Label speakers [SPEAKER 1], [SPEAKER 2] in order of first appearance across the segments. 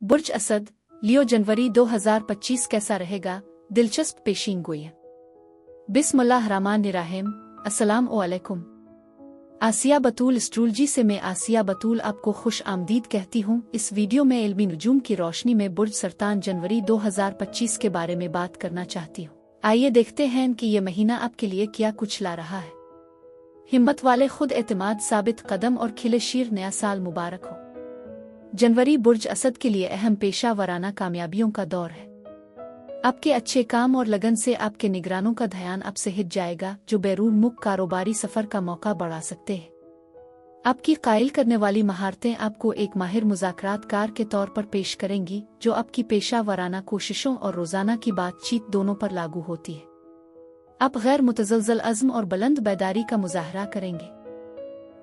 [SPEAKER 1] बुर्ज असद, लियो जनवरी 2025 कैसा रहेगा? दिलचस्प पेशीनगोई। बिस्मिल्लाहिर्रहमानिर्रहीम। अस्सलाम वालेकुम। आसिया बतूल एस्ट्रोलॉजी से मैं आसिया बतूल आपको खुश आमदीद कहती हूँ। इस वीडियो में इल्मी नुजूम की रोशनी में बुर्ज सरतान जनवरी 2025 के बारे में बात करना चाहती हूँ। आइए देखते हैं कि ये महीना आपके लिए क्या कुछ ला रहा है। हिम्मत वाले, खुद एतमाद, साबित कदम और खिले शीर, नया साल मुबारक हो। जनवरी बुर्ज असद के लिए अहम पेशा वराना कामयाबियों का दौर है। आपके अच्छे काम और लगन से आपके निगरानों का ध्यान आपसे हिट जाएगा, जो बैरून मुल्क कारोबारी सफर का मौका बढ़ा सकते हैं। आपकी कायल करने वाली महारतें आपको एक माहिर मुज़ाकरातकार के तौर पर पेश करेंगी, जो आपकी पेशा वराना कोशिशों और रोजाना की बातचीत दोनों पर लागू होती है। आप गैर मुतज़लज़ल अज़्म और बुलंद बेदारी का मुजाहरा करेंगे।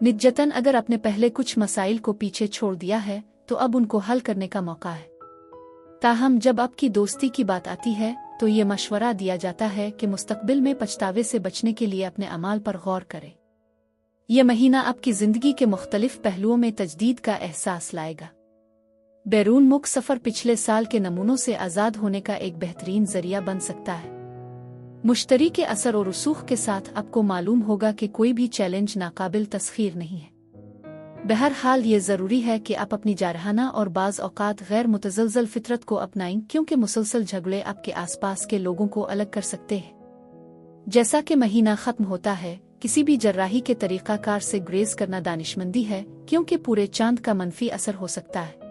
[SPEAKER 1] निजतन अगर आपने पहले कुछ मसाइल को पीछे छोड़ दिया है तो अब उनको हल करने का मौका है। ताहम जब आपकी दोस्ती की बात आती है तो ये मशवरा दिया जाता है कि मुस्तकबिल में पछतावे से बचने के लिए अपने अमाल पर गौर करें। यह महीना आपकी जिंदगी के मुख्तलिफ पहलुओं में तजदीद का एहसास लाएगा। बैरून मुल्क सफर पिछले साल के नमूनों से आज़ाद होने का एक बेहतरीन जरिया बन सकता है। मुश्तरी के असर और रसूख के साथ आपको मालूम होगा कि कोई भी चैलेंज नाकाबिल तस्खीर नहीं है। बहरहाल ये ज़रूरी है कि आप अपनी जारहाना और बाज़ औक़ात गैर मुतज़लज़ल फितरत को अपनाएं, क्योंकि मुसलसल झगड़े आपके आसपास के लोगों को अलग कर सकते हैं। जैसा कि महीना ख़त्म होता है, किसी भी जर्राही के तरीक़ाकार से ग्रेज़ करना दानिशमंदी है, क्योंकि पूरे चांद का मनफी असर हो सकता है।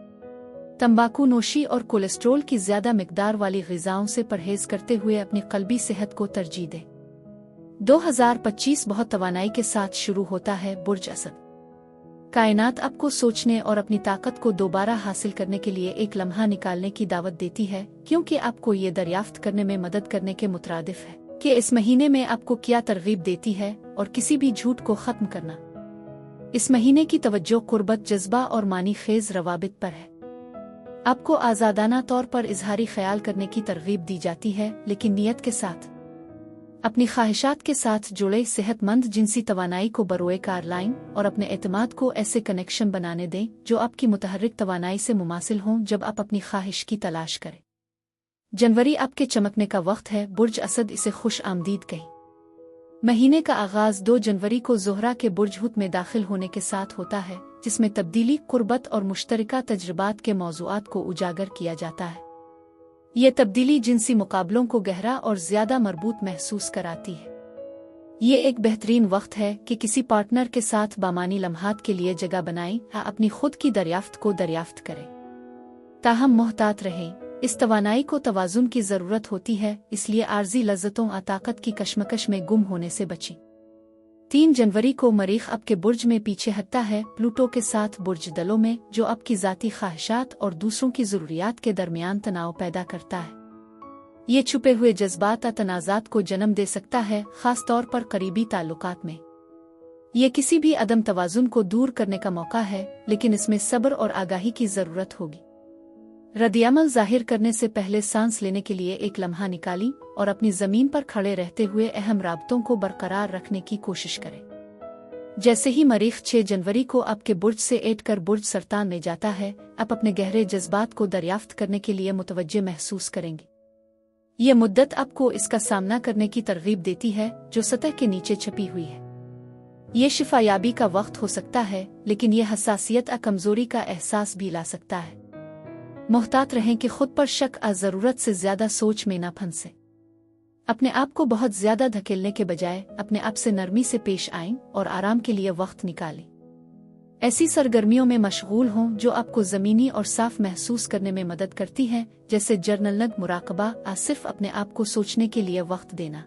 [SPEAKER 1] तंबाकू नोशी और कोलेस्ट्रोल की ज़्यादा मिकदार वाली ग़िज़ाओं से परहेज़ करते हुए अपनी क़ल्बी सेहत को तरजीह दें। 2025 बहुत तवानाई के साथ शुरू होता है। बुर्ज असद, कायनात आपको सोचने और अपनी ताकत को दोबारा हासिल करने के लिए एक लम्हा निकालने की दावत देती है, क्योंकि आपको ये दरियाफ्त करने में मदद करने के मुतरादिफ है कि इस महीने में आपको क्या तरगीब देती है और किसी भी झूठ को ख़त्म करना। इस महीने की तवज्जो कुर्बत, जज्बा और मानी खेज रवाबित पर है। आपको आज़ादाना तौर पर इजहारी ख्याल करने की तरगीब दी जाती है, लेकिन नियत के साथ। अपनी ख्वाहिशात के साथ जुड़े सेहतमंद जिनसी तवानाई को बरोए कार लाएं और अपने एतमाद को ऐसे कनेक्शन बनाने दें जो आपकी मुतहर्रिक तवानाई से मुमासिल हों जब आप अपनी ख्वाहिश की तलाश करें। जनवरी आपके चमकने का वक्त है। बुर्ज असद इसे खुश आमदीद कहें। महीने का आगाज 2 जनवरी को ज़ोहरा के बुर्ज हुत में दाखिल होने के साथ होता है, जिसमें तब्दीली, कुर्बत और मुश्तरका तजर्बात के मौज़ूआत को उजागर किया जाता है। ये तब्दीली जिनसी मुकाबलों को गहरा और ज़्यादा मरबूत महसूस कराती है। ये एक बेहतरीन वक्त है कि किसी पार्टनर के साथ बामानी लम्हात के लिए जगह बनाएं या अपनी खुद की दरियाफ्त को दरियाफ्त करें। ताहम मोहतात रहें। इस तवानाई को तवाज़ुन की ज़रूरत होती है, इसलिए आर्जी लज़्ज़तों और ताकत की कशमकश में गुम होने से बचें। 3 जनवरी को मरीख़ आपके बुर्ज में पीछे हटता है, प्लूटो के साथ बुर्ज दलों में, जो आपकी ज़ाती ख्वाहिशात और दूसरों की ज़रूरियात के दरमियान तनाव पैदा करता है। ये छुपे हुए जज्बात और तनाज़ात को जन्म दे सकता है, ख़ास तौर पर करीबी ताल्लुकात में। ये किसी भी अदम तवाज़ुन को दूर करने का मौका है, लेकिन इसमें सब्र और आगाही की ज़रूरत होगी। रद्द-ए-अमल ज़ाहिर करने से पहले सांस लेने के लिए एक लम्हा निकाली और अपनी ज़मीन पर खड़े रहते हुए अहम राबतों को बरकरार रखने की कोशिश करें। जैसे ही मरीख़ 6 जनवरी को आपके बुर्ज से ऐड कर बुर्ज सरतान में जाता है, आप अपने गहरे जज्बात को दरियाफ्त करने के लिए मुतवज्जे महसूस करेंगे। ये मुद्दत आपको इसका सामना करने की तरगीब देती है जो सतह के नीचे छपी हुई है। ये शिफायाबी का वक्त हो सकता है, लेकिन यह हसासियत और कमज़ोरी का एहसास भी ला सकता है। मोहतात रहें कि खुद पर शक और ज़रूरत से ज़्यादा सोच में न फंसे। अपने आप को बहुत ज़्यादा धकेलने के बजाय अपने आप से नरमी से पेश आएं और आराम के लिए वक्त निकालें। ऐसी सरगर्मियों में मशगूल हों जो आपको ज़मीनी और साफ महसूस करने में मदद करती हैं, जैसे जर्नलनग, मुराकबा और सिर्फ अपने आप को सोचने के लिए वक्त देना।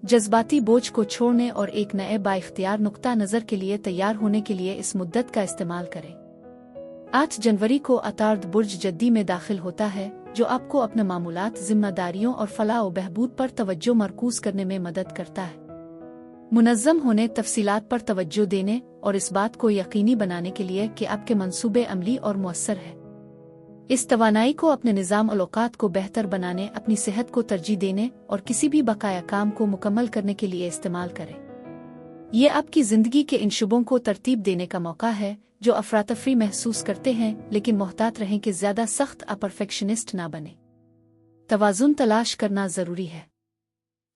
[SPEAKER 1] जज्बाती बोझ को छोड़ने और एक नए बाइख्तियार नुक्ता नज़र के लिए तैयार होने के लिए इस मुद्दत का इस्तेमाल करें। 8 जनवरी को अतार्द बुर्ज जद्दी में दाखिल होता है, जो आपको अपने मामूलात, जिम्मेदारियों और फलाह व बहबूद पर तवज्जो मरकूज करने में मदद करता है। मुनज़्ज़म होने, तफसीलात पर तवज्जो देने और इस बात को यकीनी बनाने के लिए कि आपके मंसूबे अमली और मुअस्सर है। इस तवानाई को अपने निज़ाम और औक़ात को बेहतर बनाने, अपनी सेहत को तरजीह देने और किसी भी बकाया काम को मुकम्मल करने के लिए इस्तेमाल करें। ये आपकी ज़िंदगी के इन शुबों को तरतीब देने का मौका है जो अफरातफरी महसूस करते हैं, लेकिन मोहतात रहें कि ज़्यादा सख्त परफेक्शनिस्ट ना बने। तवाज़ुन तलाश करना ज़रूरी है।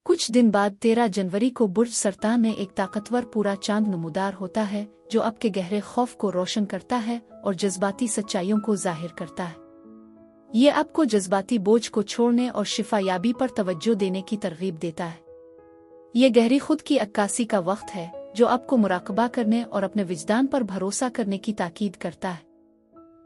[SPEAKER 1] कुछ दिन बाद 13 जनवरी को बुर्ज सरतान में एक ताकतवर पूरा चांद नमूदार होता है, जो आपके गहरे खौफ को रोशन करता है और जज्बाती सच्चाइयों को जाहिर करता है। ये आपको जज्बाती बोझ को छोड़ने और शिफायाबी पर तवज्जो देने की तरगीब देता है। ये गहरी खुद की अक्कासी का वक्त है, जो आपको मुराकबा करने और अपने विजदान पर भरोसा करने की ताकीद करता है।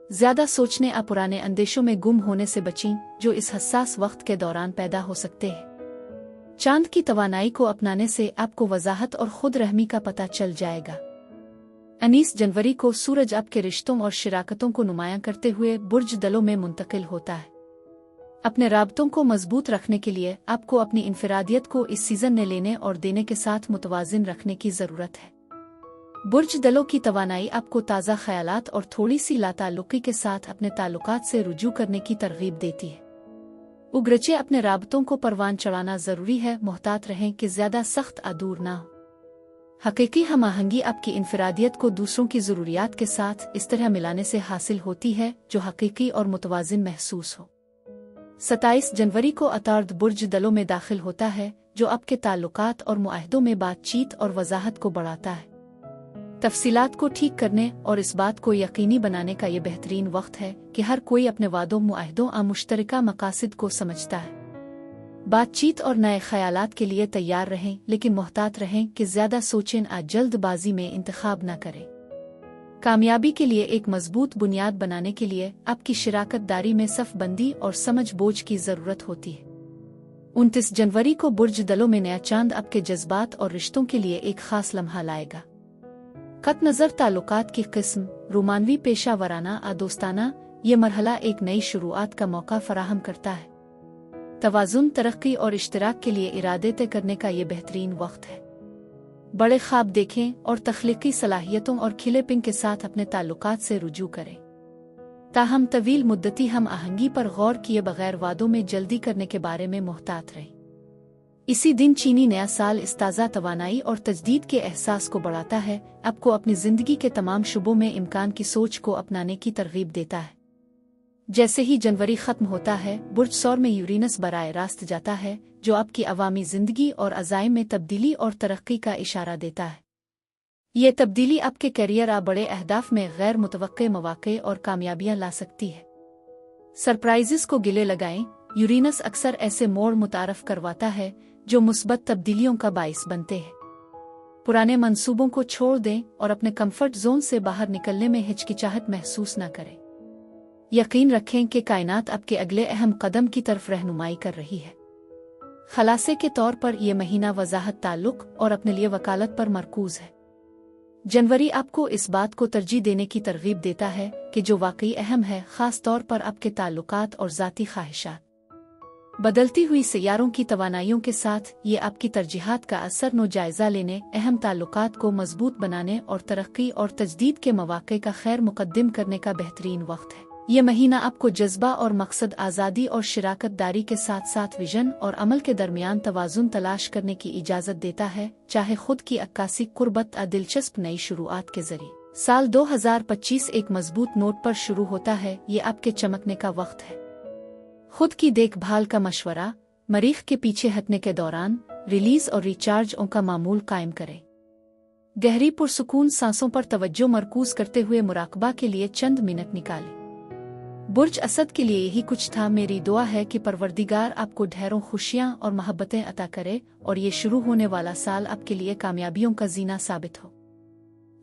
[SPEAKER 1] ज़्यादा सोचने और पुराने अंदेशों में गुम होने से बचें, जो इस हसास वक्त के दौरान पैदा हो सकते हैं। चांद की तवानाई को अपनाने से आपको वजाहत और खुद रहमी का पता चल जाएगा। 19 जनवरी को सूरज आपके रिश्तों और शिराकतों को नुमायां करते हुए बुर्ज दलों में मुंतकिल होता है। अपने राबतों को मजबूत रखने के लिए आपको अपनी इनफरादियत को इस सीजन में लेने और देने के साथ मुतवाजिन रखने की ज़रूरत है। बुर्ज दलों की तवानाई आपको ताज़ा ख्यालात और थोड़ी सी लाताल्लुकी के साथ अपने ताल्लुकात से रुजू करने की तरगीब देती है। उगरचे अपने राबतों को परवान चढ़ाना ज़रूरी है, मोहतात रहें कि ज़्यादा सख्त आदूर ना हो। हकीकी हम आहंगी आपकी इनफरादियत को दूसरों की ज़रूरियात के साथ इस तरह मिलाने से हासिल होती है जो हकीकी और मुतवाजिन महसूस हो। 27 जनवरी को अतार्द बुर्ज दलों में दाखिल होता है, जो आपके ताल्लुकात और मुआहदों में बातचीत और वजाहत को बढ़ाता है। तफसीलात को ठीक करने और इस बात को यकीनी बनाने का ये बेहतरीन वक्त है कि हर कोई अपने वादों मुआहदों और मुश्तरका मकासद को समझता है। बातचीत और नए ख्यालात के लिए तैयार रहें, लेकिन मोहतात रहें कि ज़्यादा सोचें और जल्दबाजी में इंतखाब न करें। कामयाबी के लिए एक मजबूत बुनियाद बनाने के लिए आपकी शिराकत दारी में सफ़बंदी और समझ बोझ की ज़रूरत होती है। 29 जनवरी को बुर्ज दलों में नया चांद आपके जज्बात और रिश्तों के लिए एक खास लम्हा लाएगा। कत नज़र ताल्लुकात की किस्म, रोमानवी पेशा वराना आ दोस्ताना, ये मरहला एक नई शुरुआत का मौका फराहम करता है। तवाज़ुन, तरक्की और इश्तिराक के लिए इरादे तय करने का ये बेहतरीन वक्त है। बड़े ख्वाब देखें और तख्लीकी सलाहियतों और खिलेपिंग के साथ अपने ताल्लुकात से रुजू करें। ताहम तवील मुद्दती हम आहंगी पर गौर किए बगैर वादों में जल्दी करने के बारे में मोहतात रहें। इसी दिन चीनी नया साल इस ताज़ा तवानाई और तजदीद के एहसास को बढ़ाता है, आपको अपनी ज़िंदगी के तमाम शुबों में इम्कान की सोच को अपनाने की तरगीब देता है। जैसे ही जनवरी ख़त्म होता है, बुर्ज सौर में यूरेनस बराए रास्त जाता है, जो आपकी अवामी ज़िंदगी और अज़ाइम में तब्दीली और तरक्की का इशारा देता है। ये तब्दीली आपके करियर आ बड़े अहदाफ में गैर मुतवक्के मौक़े और कामयाबियाँ ला सकती है। सरप्राइज़ेस को गिले लगाएं। यूरेनस अक्सर ऐसे मोड़ मुतारफ़ करवाता है जो मुस्बत तब्दीलियों का बाइस बनते हैं। पुराने मंसूबों को छोड़ दें और अपने कंफर्ट जोन से बाहर निकलने में हिचकिचाहट महसूस न करें। यकीन रखें कि कायनात आपके अगले अहम कदम की तरफ रहनुमाई कर रही है। खलासे के तौर पर यह महीना वजाहत, ताल्लुक और अपने लिए वकालत पर मरकूज है। जनवरी आपको इस बात को तरजीह देने की तरगीब देता है कि जो वाकई अहम है, ख़ास तौर पर आपके ताल्लुकात और ज़ाती ख्वाहिशात। बदलती हुई सैयारों की तवानाइयों के साथ ये आपकी तरजीहात का असर नो जायज़ा लेने, अहम ताल्लुकात को मजबूत बनाने और तरक्की और तजदीद के मौक़े का खैर मुक़द्दम करने का बेहतरीन वक्त है। ये महीना आपको जज्बा और मकसद, आज़ादी और शिराकत दारी के साथ साथ विजन और अमल के दरमियान तवाज़ुन तलाश करने की इजाज़त देता है, चाहे खुद की अक्कासी, कुर्बत और दिलचस्प नई शुरुआत के ज़रिए। साल 2025 एक मजबूत नोट पर शुरू होता है। ये आपके चमकने का वक्त है। खुद की देखभाल का मशवरा, मरीख के पीछे हटने के दौरान रिलीज और रिचार्ज का मामूल कायम करें। गहरी पुरसुकून सांसों पर तवज्जो मरकूज करते हुए मुराकबा के लिए चंद मिनट निकालें। बुर्ज असद के लिए यही कुछ था। मेरी दुआ है कि परवरदिगार आपको ढेरों खुशियाँ और मोहब्बतें अता करे और ये शुरू होने वाला साल आपके लिए कामयाबियों का जीना साबित हो।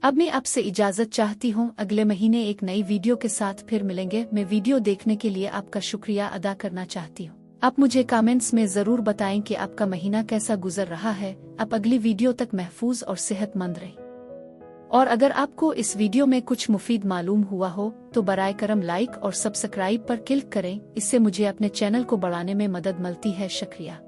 [SPEAKER 1] अब मैं आपसे इजाज़त चाहती हूँ। अगले महीने एक नई वीडियो के साथ फिर मिलेंगे। मैं वीडियो देखने के लिए आपका शुक्रिया अदा करना चाहती हूँ। आप मुझे कमेंट्स में ज़रूर बताएं कि आपका महीना कैसा गुजर रहा है। आप अगली वीडियो तक महफूज और सेहतमंद रहें। और अगर आपको इस वीडियो में कुछ मुफीद मालूम हुआ हो तो बराए करम लाइक और सब्सक्राइब पर क्लिक करें। इससे मुझे अपने चैनल को बढ़ाने में मदद मिलती है। शुक्रिया।